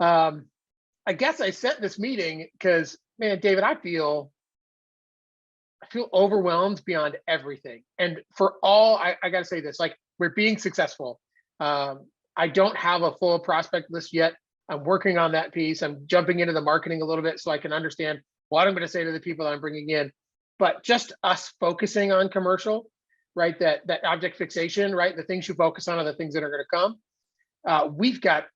I guess I set this meeting because, man, David, I feel overwhelmed beyond everything. And for all, I got to say this, like, we're being successful. I don't have a full prospect list yet. I'm working on that piece. I'm jumping into the marketing a little bit so I can understand what I'm going to say to the people that I'm bringing in. But just us focusing on commercial, right? That object fixation, right? The things you focus on are the things that are going to come. We've got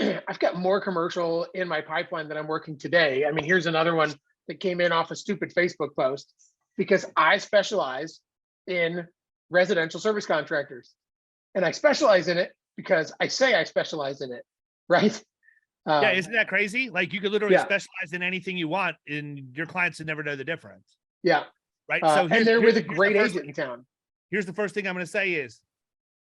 I've got more commercial in my pipeline that I'm working today. I mean, here's another one that came in off a stupid Facebook post because I specialize in residential service contractors. And I specialize in it because I say I specialize in it, right? Yeah, isn't that crazy? Like, you could literally Yeah, specialize in anything you want, and your clients would never know the difference, yeah. right? So And they're with a great agent in town. here's the first thing I'm going to say is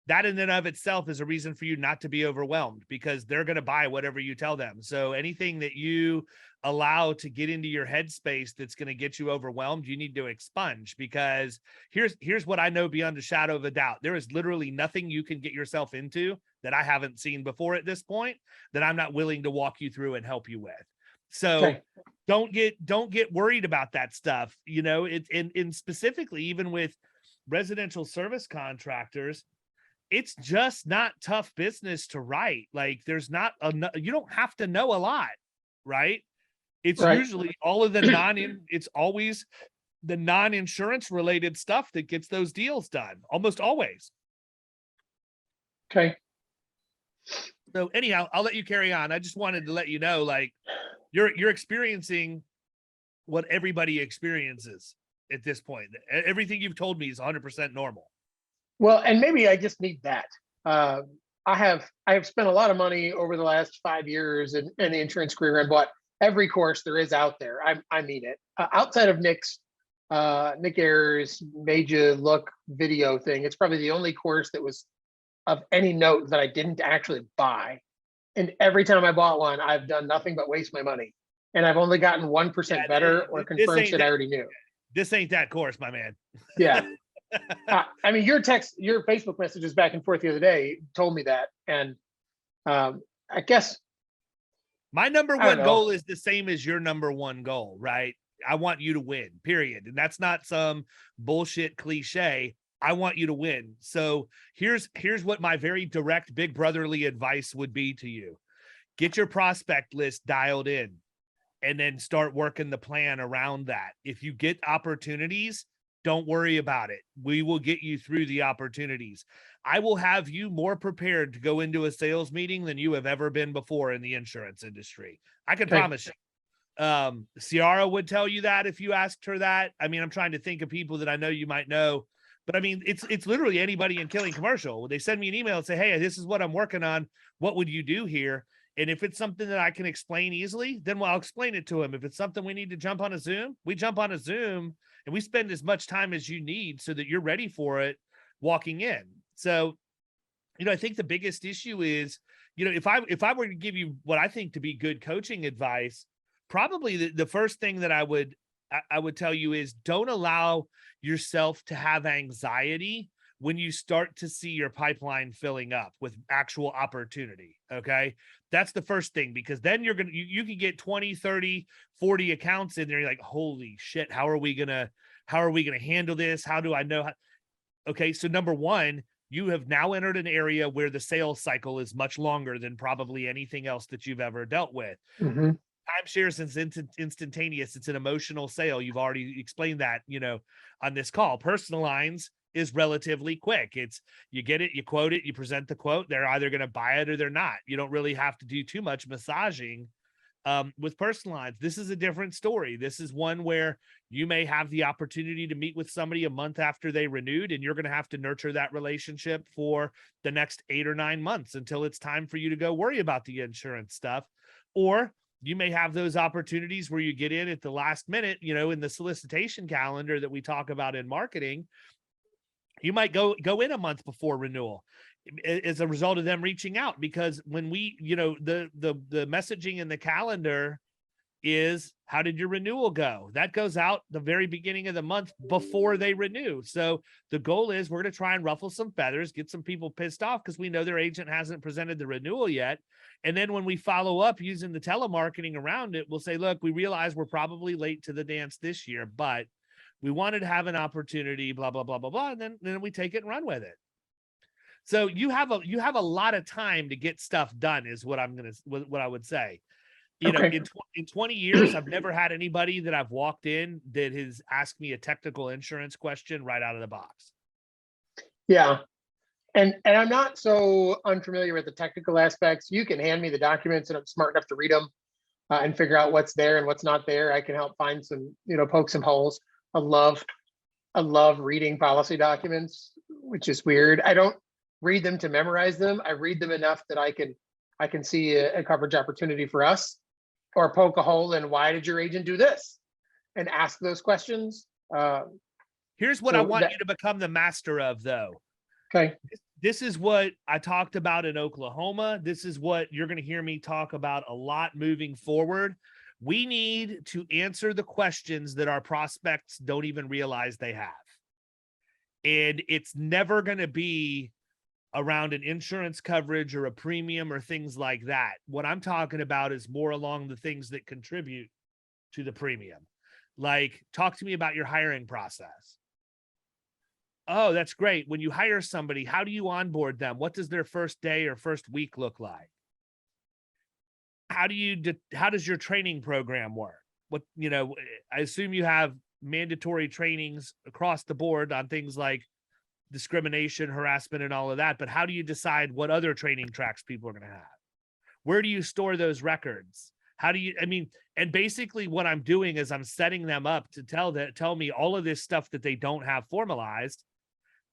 that in and of itself is a reason for you not to be overwhelmed, because they're going to buy whatever you tell them. So anything that you allow to get into your headspace that's going to get you overwhelmed, you need to expunge, because here's what I know beyond a shadow of a doubt. There is literally nothing you can get yourself into that I haven't seen before at this point that I'm not willing to walk you through and help you with. So Okay. don't get worried about that stuff. You know, and specifically, even with residential service contractors, it's just not tough business to write. Like, there's not you don't have to know a lot, right? It's Right. usually all of the it's always the non-insurance related stuff that gets those deals done, almost always. Okay. So anyhow, I'll let you carry on. I just wanted to let you know, like, you're experiencing what everybody experiences at this point. Everything you've told me is 100% normal. Well, and maybe I just need that. I have spent a lot of money over the last 5 years in the insurance career and bought every course there is out there. I mean it. Outside of Nick Ayers made you look video thing, it's probably the only course that was of any note that I didn't actually buy. And every time I bought one, I've done nothing but waste my money. And I've only gotten 1% better or confirmed shit I already knew. This ain't that course, my man. Yeah. I mean, your Facebook messages back and forth the other day told me that. And I guess my number one goal is the same as your number one goal, right? I want you to win, period. And that's not some bullshit cliche. I want you to win. So here's what my very direct big brotherly advice would be to you. Get your prospect list dialed in and then start working the plan around that. If you get opportunities, don't worry about it. We will get you through the opportunities. I will have you more prepared to go into a sales meeting than you have ever been before in the insurance industry. I can promise you. Ciara would tell you that if you asked her that. I mean, I'm trying to think of people that I know you might know, but I mean, it's literally anybody in Killing Commercial. They send me an email and say, hey, this is what I'm working on. What would you do here? And if it's something that I can explain easily, then I'll explain it to him. If it's something we need to jump on a Zoom, we jump on a Zoom and we spend as much time as you need so that you're ready for it walking in. So, you know, I think the biggest issue is, you know, if I were to give you what I think to be good coaching advice, probably the first thing that I would tell you is don't allow yourself to have anxiety when you start to see your pipeline filling up with actual opportunity. Okay. That's the first thing, because then you can get 20, 30, 40 accounts in there. You're like, holy shit, how are we going to handle this? How do I know? Okay. So number one, you have now entered an area where the sales cycle is much longer than probably anything else that you've ever dealt with. Mm-hmm. Timeshare is instantaneous. It's an emotional sale. You've already explained that, you know, on this call. Personal lines is relatively quick. It's you get it, you quote it, you present the quote. They're either going to buy it or they're not. You don't really have to do too much massaging. With personal lines, this is a different story. This is one where you may have the opportunity to meet with somebody a month after they renewed, and you're going to have to nurture that relationship for the next 8 or 9 months until it's time for you to go worry about the insurance stuff. Or you may have those opportunities where you get in at the last minute, you know, in the solicitation calendar that we talk about in marketing. You might go in a month before renewal as a result of them reaching out, because when we, you know, the messaging in the calendar is how did your renewal go? That goes out the very beginning of the month before they renew. So the goal is we're going to try and ruffle some feathers, get some people pissed off because we know their agent hasn't presented the renewal yet. And then when we follow up using the telemarketing around it, we'll say, look, we realize we're probably late to the dance this year, but we wanted to have an opportunity, blah, blah, blah, blah, blah. And then we take it and run with it. So you have a lot of time to get stuff done is what I would say. You know, in 20 years, I've never had anybody that I've walked in that has asked me a technical insurance question right out of the box. Yeah. And I'm not so unfamiliar with the technical aspects. You can hand me the documents and I'm smart enough to read them and figure out what's there and what's not there. I can help find some, poke some holes. I love reading policy documents, which is weird. I don't read them to memorize them. I read them enough that I can see a coverage opportunity for us, or poke a hole in why did your agent do this, and ask those questions. Here's what I want you to become the master of, though. Okay. This is what I talked about in Oklahoma. This is what you're going to hear me talk about a lot moving forward. We need to answer the questions that our prospects don't even realize they have. And it's never going to be around an insurance coverage or a premium or things like that. What I'm talking about is more along the things that contribute to the premium. Like, talk to me about your hiring process. Oh, that's great. When you hire somebody, how do you onboard them? What does their first day or first week look like? How does your training program work? I assume you have mandatory trainings across the board on things like discrimination, harassment, and all of that. But how do you decide what other training tracks people are going to have? Where do you store those records? And basically what I'm doing is I'm setting them up to tell me all of this stuff that they don't have formalized.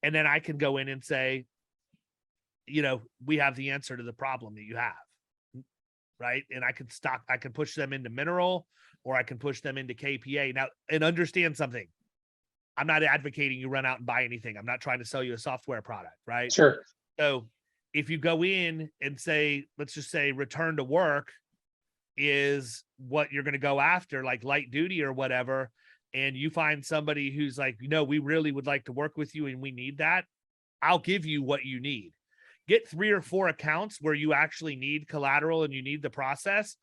And then I can go in and say, we have the answer to the problem that you have. Right. And I can push them into mineral, or I can push them into KPA. Now, and understand something. I'm not advocating you run out and buy anything. I'm not trying to sell you a software product, right? Sure. So if you go in and say, let's just say return to work is what you're going to go after, like light duty or whatever, and you find somebody who's like, we really would like to work with you and we need that, I'll give you what you need. Get 3 or 4 accounts where you actually need collateral and you need the process.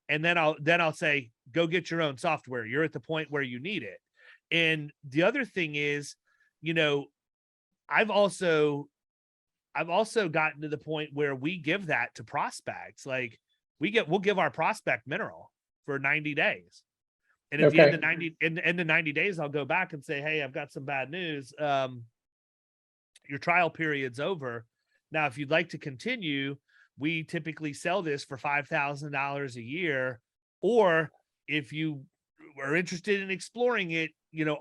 And then I'll say, go get your own software. You're at the point where you need it. And the other thing is, I've also gotten to the point where we give that to prospects. Like we'll give our prospect mineral for 90 days. And at the end of 90 days, I'll go back and say, hey, I've got some bad news. Your trial period's over. Now, if you'd like to continue, we typically sell this for $5,000 a year. Or if you are interested in exploring it,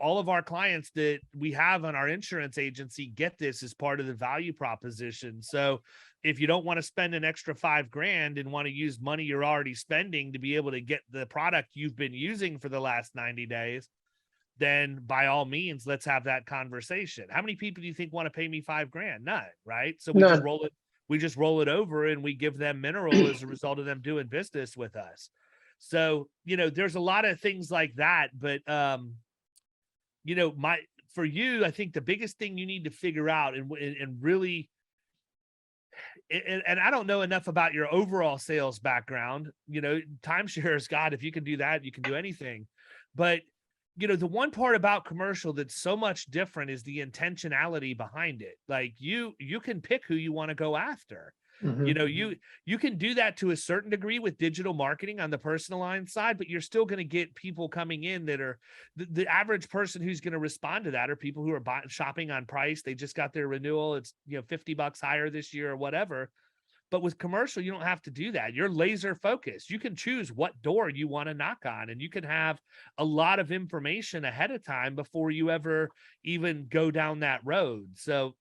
all of our clients that we have on our insurance agency get this as part of the value proposition. So if you don't want to spend an extra $5,000 and want to use money you're already spending to be able to get the product you've been using for the last 90 days, then by all means, let's have that conversation. How many people do you think want to pay me $5,000? None, right? So we just roll it over and we give them mineral as a result of them doing business with us. So, there's a lot of things like that, but for you, I think the biggest thing you need to figure out and really, and I don't know enough about your overall sales background, timeshares, God, if you can do that, you can do anything. But, the one part about commercial that's so much different is the intentionality behind it. Like you can pick who you want to go after. Mm-hmm. You can do that to a certain degree with digital marketing on the personal line side, but you're still going to get people coming in that are the average person who's going to respond to that are people who are shopping on price. They just got their renewal. It's $50 higher this year or whatever. But with commercial, you don't have to do that. You're laser focused. You can choose what door you want to knock on, and you can have a lot of information ahead of time before you ever even go down that road. So,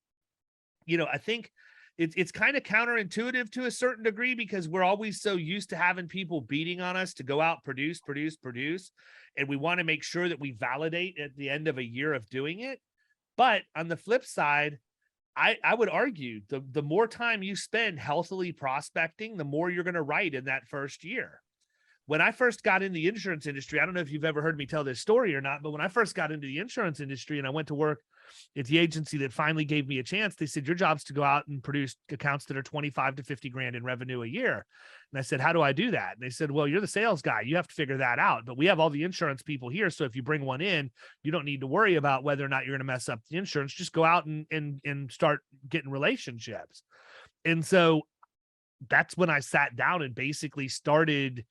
I think it's kind of counterintuitive to a certain degree because we're always so used to having people beating on us to go out, produce. And we want to make sure that we validate at the end of a year of doing it. But on the flip side, I would argue the more time you spend healthily prospecting, the more you're going to write in that first year. when I first got in the insurance industry, I don't know if you've ever heard me tell this story or not, but when I first got into the insurance industry and I went to work at the agency that finally gave me a chance, they said, your job's to go out and produce accounts that are 25 to 50 grand in revenue a year. And I said, how do I do that? And they said, well, you're the sales guy. You have to figure that out. But we have all the insurance people here. So if you bring one in, you don't need to worry about whether or not you're going to mess up the insurance. Just go out and start getting relationships. And so that's when I sat down and basically started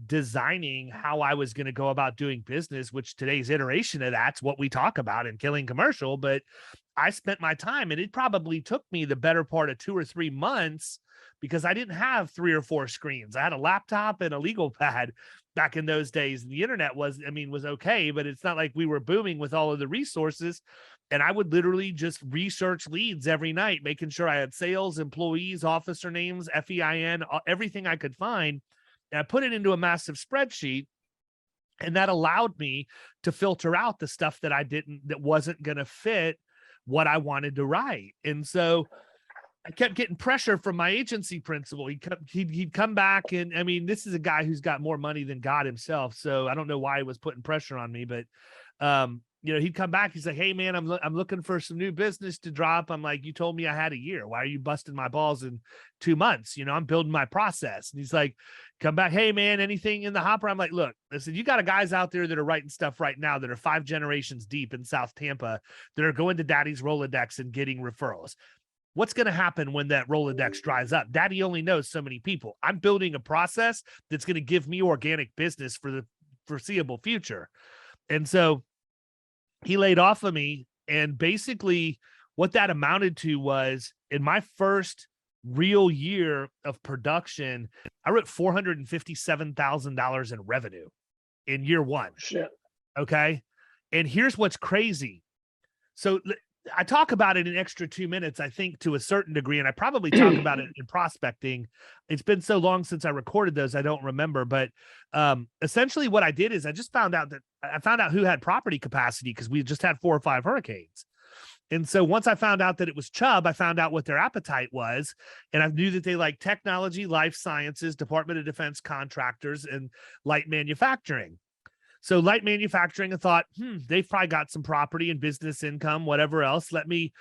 designing how I was going to go about doing business, which today's iteration of that's what we talk about in Killing Commercial. But I spent my time, and it probably took me the better part of 2 or 3 months because I didn't have 3 or 4 screens. I had a laptop and a legal pad back in those days. The internet was okay, but it's not like we were booming with all of the resources. And I would literally just research leads every night, making sure I had sales, employees, officer names, FEIN, everything I could find. And I put it into a massive spreadsheet, and that allowed me to filter out the stuff that wasn't going to fit what I wanted to write. And so I kept getting pressure from my agency principal. He'd come back, and I mean, this is a guy who's got more money than God himself. So I don't know why he was putting pressure on me, but he'd come back. He's like, hey man, I'm looking for some new business to drop. I'm like, you told me I had a year. Why are you busting my balls in 2 months? I'm building my process. And he's like, come back. Hey man, anything in the hopper? I'm like, look, I said, you got guys out there that are writing stuff right now that are 5 generations deep in South Tampa that are going to daddy's Rolodex and getting referrals. What's going to happen when that Rolodex dries up? Daddy only knows so many people. I'm building a process that's going to give me organic business for the foreseeable future. And so he laid off of me. And basically what that amounted to was, in my first real year of production, I wrote $457,000 in revenue in year 1. Shit. Okay. And here's what's crazy. So I talk about it in extra 2 minutes, I think, to a certain degree, and I probably talk about it in prospecting. It's been so long since I recorded those, I don't remember. But essentially what I did is I found out who had property capacity, because we just had 4 or 5 hurricanes. And so once I found out that it was Chubb, I found out what their appetite was. And I knew that they like technology, life sciences, Department of Defense contractors, and light manufacturing. So light manufacturing, I thought, they've probably got some property and business income, whatever else. Let me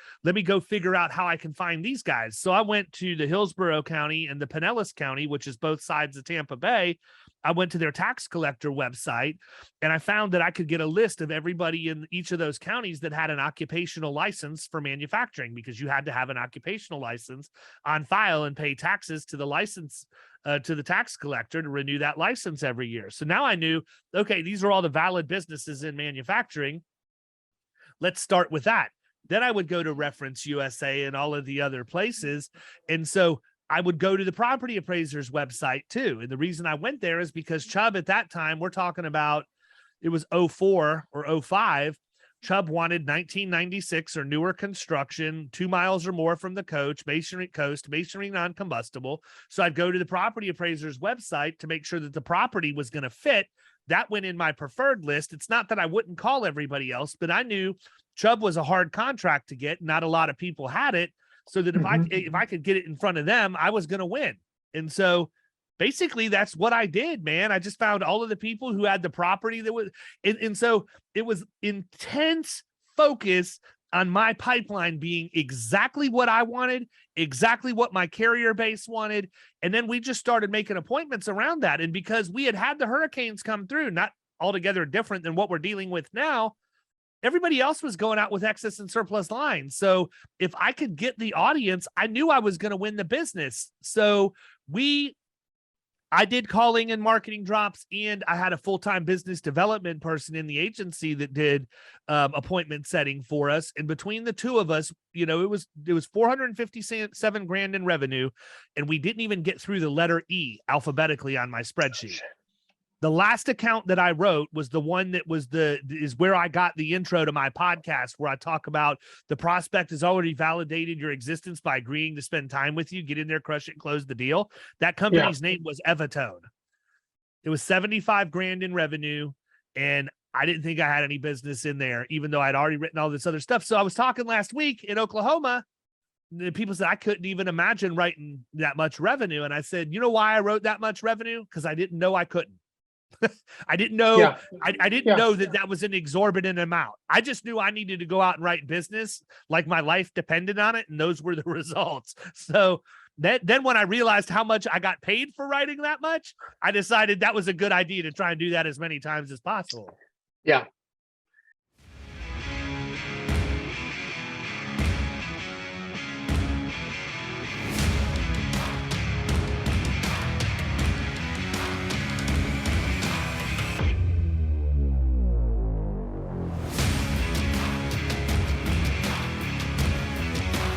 go figure out how I can find these guys. So I went to the Hillsborough County and the Pinellas County, which is both sides of Tampa Bay. I went to their tax collector website, and I found that I could get a list of everybody in each of those counties that had an occupational license for manufacturing, because you had to have an occupational license on file and pay taxes to the license to the tax collector to renew that license every year. So now I knew, okay, these are all the valid businesses in manufacturing. Let's start with that. Then I would go to Reference USA and all of the other places. And so I would go to the property appraiser's website too. And the reason I went there is because Chubb at that time, we're talking about, it was 04 or 05. Chubb wanted 1996 or newer construction, 2 miles or more from the coast, masonry non-combustible. So I'd go to the property appraiser's website to make sure that the property was going to fit. That went in my preferred list. It's not that I wouldn't call everybody else, but I knew Chubb was a hard contract to get. Not a lot of people had it. So that if I could get it in front of them, I was going to win. And so basically that's what I did, man. I just found all of the people who had the property that was, and so it was intense focus on my pipeline being exactly what I wanted, exactly what my carrier base wanted. And then we just started making appointments around that. And because we had the hurricanes come through, not altogether different than what we're dealing with now, everybody else was going out with excess and surplus lines. So if I could get the audience, I knew I was going to win the business. So I did calling and marketing drops, and I had a full-time business development person in the agency that did appointment setting for us. And between the two of us, it was $457 grand in revenue, and we didn't even get through the letter E alphabetically on my spreadsheet. The last account that I wrote was the one that is where I got the intro to my podcast, where I talk about the prospect has already validated your existence by agreeing to spend time with you, get in there, crush it, close the deal. That company's name was Evitone. It was 75 grand in revenue, and I didn't think I had any business in there, even though I'd already written all this other stuff. So I was talking last week in Oklahoma. The people said I couldn't even imagine writing that much revenue. And I said, you know why I wrote that much revenue? Because I didn't know I couldn't. I didn't know. Yeah. I didn't Yeah. know that was an exorbitant amount. I just knew I needed to go out and write business, like my life depended on it, and those were the results. So then when I realized how much I got paid for writing that much, I decided that was a good idea to try and do that as many times as possible. Yeah.